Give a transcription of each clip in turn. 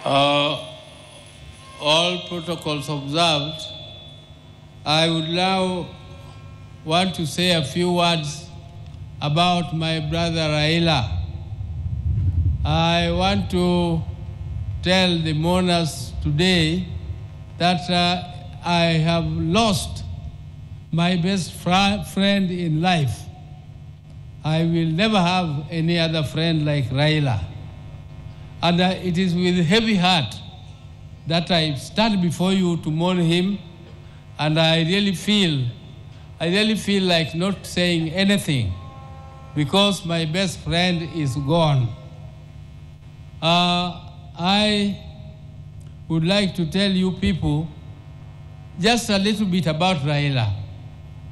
All protocols observed, I would now want to say a few words about my brother Raila. I want to tell the mourners today that I have lost my best friend in life. I will never have any other friend like Raila. And it is with heavy heart that I stand before you to mourn him, and I really feel like not saying anything because my best friend is gone. I would like to tell you people just a little bit about Raila.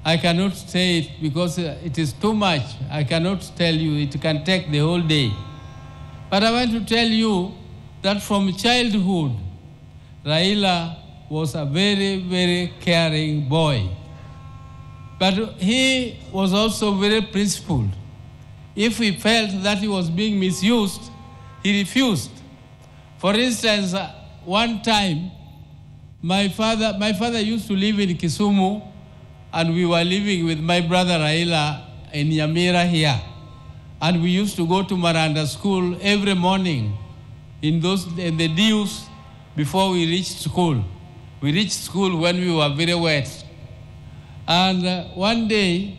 I cannot say it because it is too much. I cannot tell you. It can take the whole day. But I want to tell you that from childhood, Raila was a very, very caring boy. But he was also very principled. If he felt that he was being misused, he refused. For instance, one time, my father used to live in Kisumu, and we were living with my brother Raila in Nyamira here. And we used to go to Maranda school every morning in the dews before we reached school. We reached school when we were very wet. And one day,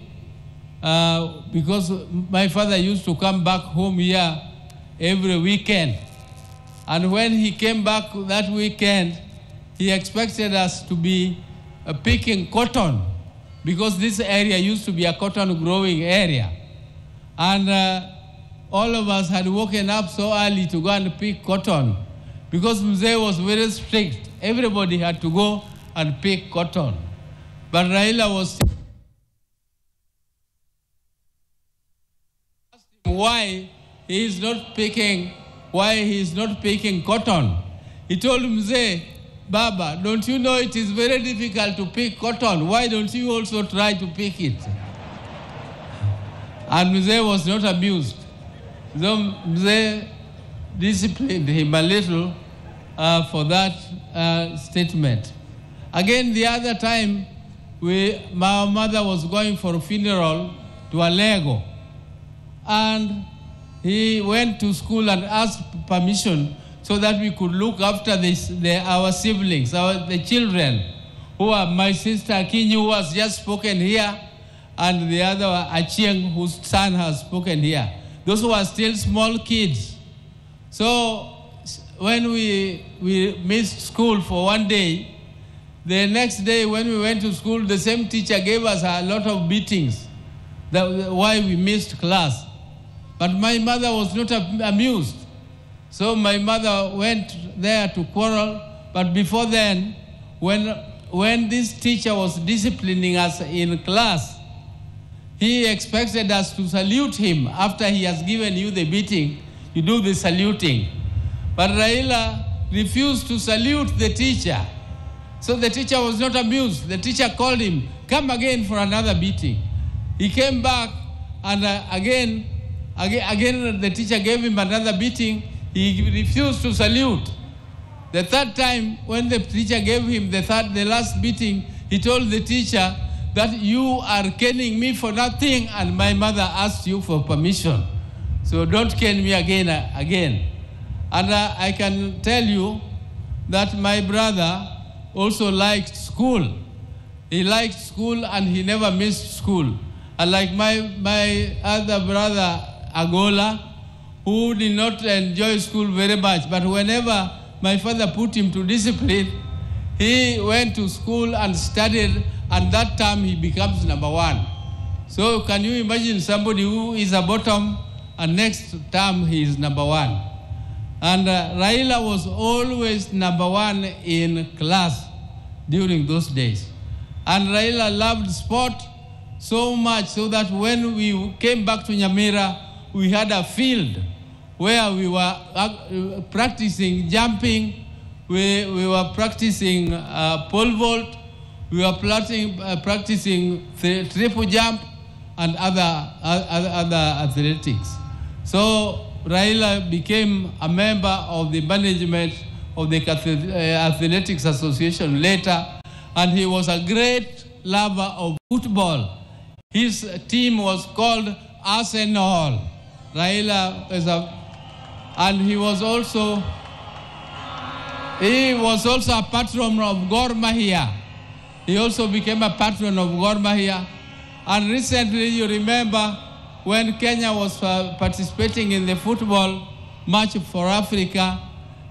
because my father used to come back home here every weekend, and when he came back that weekend, he expected us to be picking cotton, because this area used to be a cotton growing area. And all of us had woken up so early to go and pick cotton, because Mzee was very strict. Everybody had to go and pick cotton. But Raila was why he is not picking cotton. He told Mzee, Baba, don't you know it is very difficult to pick cotton? Why don't you also try to pick it? And Mzee was not amused. So Mzee disciplined him a little for that statement. Again, the other time, my mother was going for a funeral to Alego. And he went to school and asked permission so that we could look after our siblings, the children, who are my sister Akinyi, who has just spoken here, and the other Achieng, whose son has spoken here. Those who are still small kids. So when we missed school for one day, the next day when we went to school, the same teacher gave us a lot of beatings, why we missed class. But my mother was not amused. So my mother went there to quarrel. But before then, when this teacher was disciplining us in class, he expected us to salute him. After he has given you the beating, you do the saluting. But Raila refused to salute the teacher. So the teacher was not amused. The teacher called him, come again for another beating. He came back, and again the teacher gave him another beating. He refused to salute. The third time, when the teacher gave him the last beating, he told the teacher that you are caning me for nothing, and my mother asked you for permission. So don't cane me again. And I can tell you that my brother also liked school. He liked school and he never missed school. Unlike my other brother, Agola, who did not enjoy school very much, but whenever my father put him to discipline, he went to school and studied, and that time he becomes number one. So can you imagine somebody who is a bottom, and next term he is number one? And Raila was always number one in class during those days. And Raila loved sport so much so that when we came back to Nyamira, we had a field where we were practicing jumping, we were practicing pole vault, we were practicing triple jump, and other athletics. So Raila became a member of the management of the Athletics Association later, and he was a great lover of football. His team was called Arsenal. Raila is and he was also a patron of Gor Mahia. He also became a patron of Gor Mahia. And recently, you remember when Kenya was participating in the football match for Africa,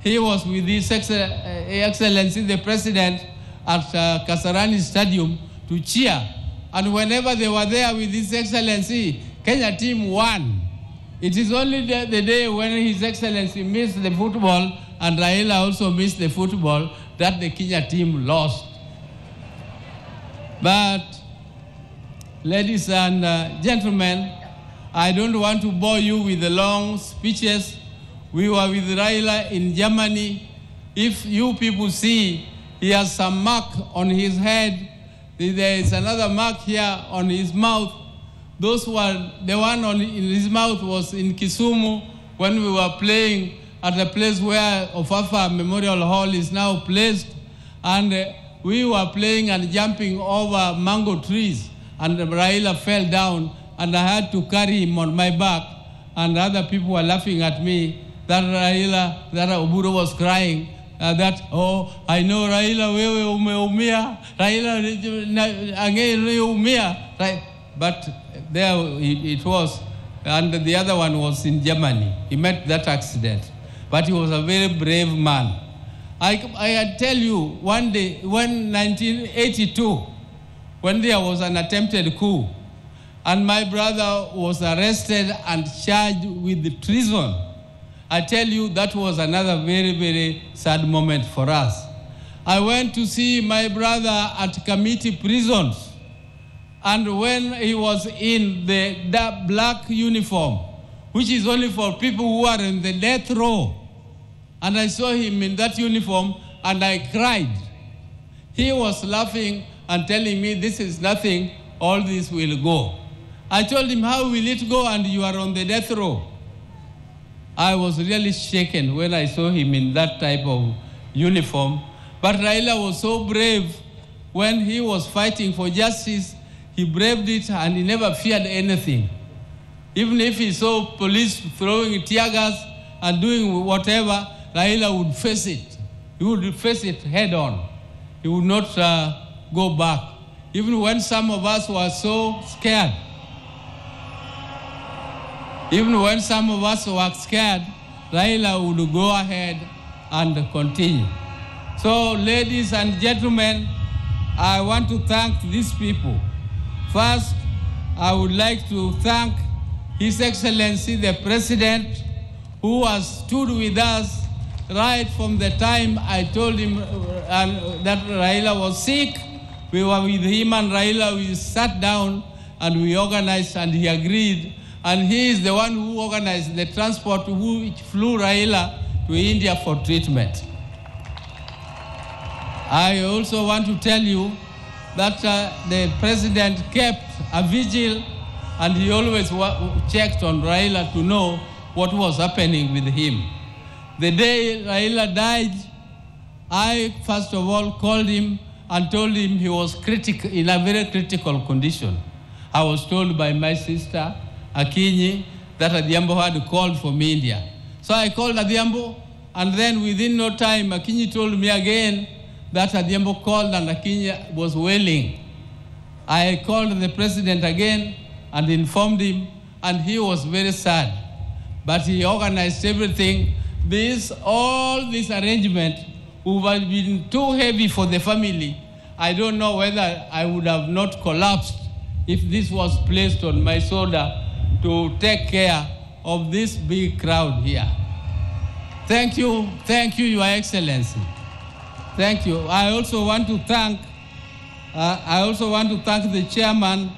he was with His Excellency, the President, at Kasarani Stadium to cheer. And whenever they were there with His Excellency, Kenya team won. It is only the day when His Excellency missed the football and Raila also missed the football that the Kenya team lost. But, ladies and gentlemen, I don't want to bore you with the long speeches. We were with Raila in Germany. If you people see, he has some mark on his head. There is another mark here on his mouth. Those were, the one in his mouth was in Kisumu when we were playing at the place where Ofafa Memorial Hall is now placed. And we were playing and jumping over mango trees. And Raila fell down and I had to carry him on my back. And other people were laughing at me that Raila, that Oburu was crying. That, oh, I know Raila, wewe umeumia. Raila, again, umeumia. Right? But there it was. And the other one was in Germany. He met that accident. But he was a very brave man. I tell you, one day, when 1982, when there was an attempted coup, and my brother was arrested and charged with treason, I tell you, that was another very, very sad moment for us. I went to see my brother at committee prisons. And when he was in the black uniform, which is only for people who are in the death row, and I saw him in that uniform and I cried. He was laughing and telling me, this is nothing, all this will go. I told him, how will it go and you are on the death row? I was really shaken when I saw him in that type of uniform. But Raila was so brave when he was fighting for justice. He braved it and he never feared anything. Even if he saw police throwing tear gas and doing whatever, Raila would face it. He would face it head on. He would not go back. Even when some of us were so scared, Raila would go ahead and continue. So, ladies and gentlemen, I want to thank these people. First, I would like to thank His Excellency, the President, who has stood with us right from the time I told him that Raila was sick. We were with him and Raila, we sat down and we organized and he agreed. And he is the one who organized the transport which flew Raila to India for treatment. I also want to tell you that the President kept a vigil and he always checked on Raila to know what was happening with him. The day Raila died, I first of all called him and told him he was in a very critical condition. I was told by my sister, Akinyi, that Adhiambo had called from India. So I called Adhiambo, and then within no time, Akinyi told me again that Adhiambo called and Akinyi was wailing. I called the President again and informed him, and he was very sad. But he organized everything. All this arrangement would have been too heavy for the family. I don't know whether I would have not collapsed if this was placed on my shoulder to take care of this big crowd here. Thank you, Your Excellency. Thank you. I also want to thank the chairman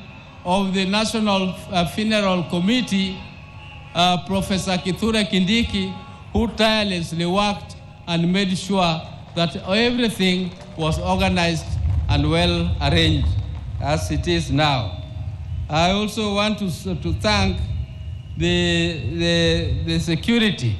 of the National Funeral Committee, Professor Kithure Kindiki, who tirelessly worked and made sure that everything was organized and well arranged as it is now. I also want to thank the security.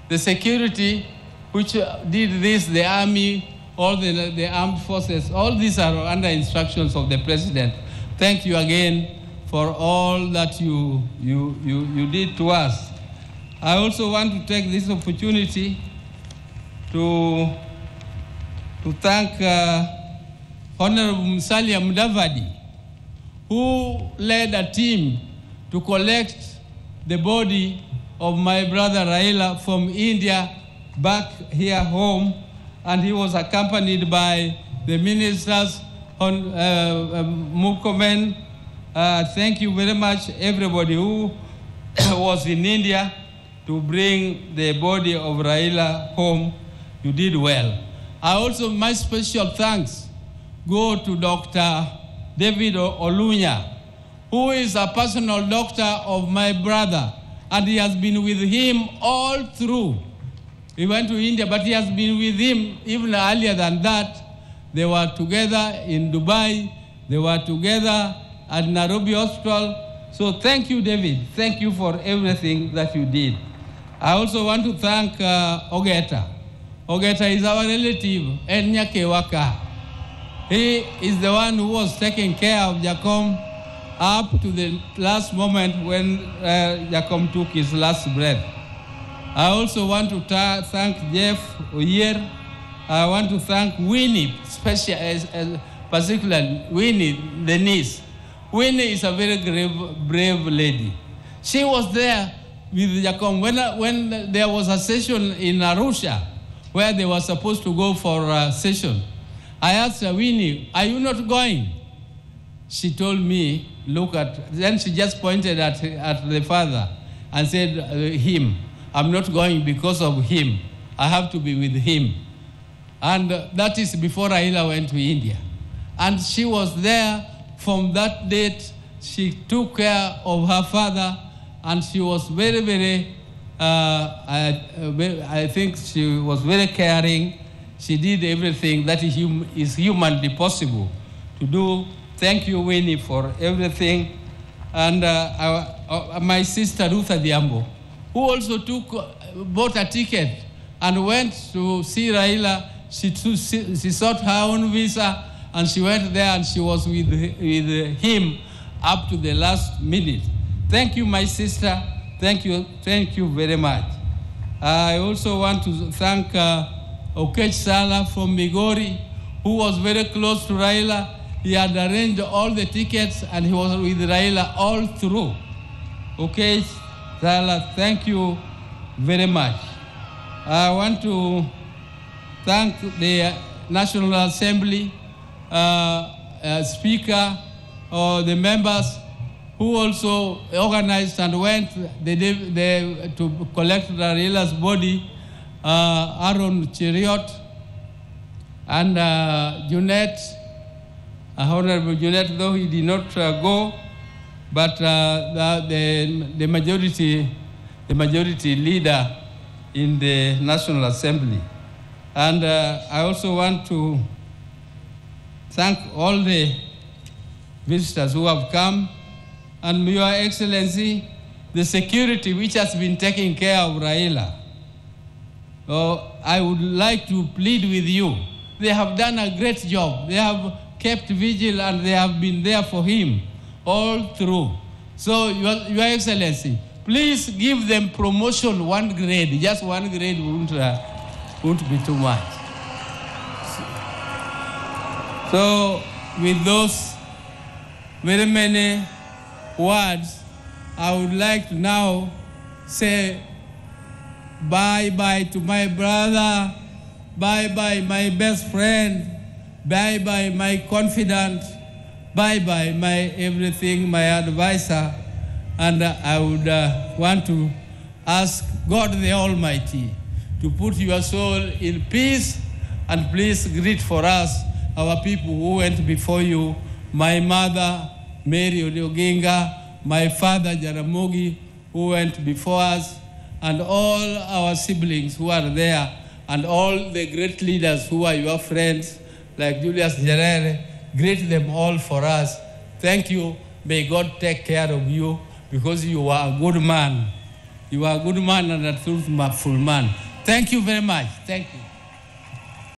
The security which did this, the army, all the armed forces, all these are under instructions of the president. Thank you again for all that you did to us. I also want to take this opportunity to thank Honorable Musalia Mudavadi, who led a team to collect the body of my brother Raila from India back here home, and he was accompanied by the ministers, Murkomen. Thank you very much, everybody who was in India to bring the body of Raila home. You did well. My special thanks go to Dr. David Olunya, who is a personal doctor of my brother, and he has been with him all through. He went to India, but he has been with him even earlier than that. They were together in Dubai. They were together at Nairobi Hospital. So thank you, David. Thank you for everything that you did. I also want to thank Ogeta. Ogeta is our relative, Enyake Waka. He is the one who was taking care of Jacom up to the last moment when Jacom took his last breath. I also want to thank Jeff Oyer. I want to thank Winnie, particularly Winnie, the niece. Winnie is a very brave lady. She was there with Jacom when there was a session in Arusha where they were supposed to go for a session. I asked her, Winnie, are you not going? She told me, then she just pointed at the father and said, him. I'm not going because of him. I have to be with him. And that is before Raila went to India. And she was there from that date. She took care of her father, and she was very, very, I think she was very caring. She did everything that is humanly possible to do. Thank you, Winnie, for everything. And my sister, Ruth Adiambo, who also bought a ticket and went to see Raila. She sought her own visa, and she went there, and she was with him up to the last minute. Thank you, my sister. Thank you very much. I also want to thank Okech Sala from Migori, who was very close to Raila. He had arranged all the tickets, and he was with Raila all through. Okech Sala, thank you very much. I want to thank the National Assembly Speaker, the members who also organized and went to collect Raila's body, Aaron Cheriot and Junet, Honorable Junet, though he did not go, but the majority leader in the National Assembly. And I also want to thank all the visitors who have come, and Your Excellency, the security which has been taking care of Raila. I would like to plead with you. They have done a great job. They have kept vigil, and they have been there for him all through. So, Your Excellency, please give them promotion 1 grade. Just 1 grade won't be too much. So, with those very many words, I would like to now say bye-bye to my brother, bye-bye my best friend, bye-bye my confidant, bye-bye my everything, my advisor. And I would want to ask God the Almighty to put your soul in peace, and please greet for us our people who went before you, my mother, Mary Oginga, my father, Jaramogi, who went before us, and all our siblings who are there, and all the great leaders who are your friends, like Julius Nyerere. Greet them all for us. Thank you. May God take care of you, because you are a good man. You are a good man and a truthful man. Thank you very much. Thank you.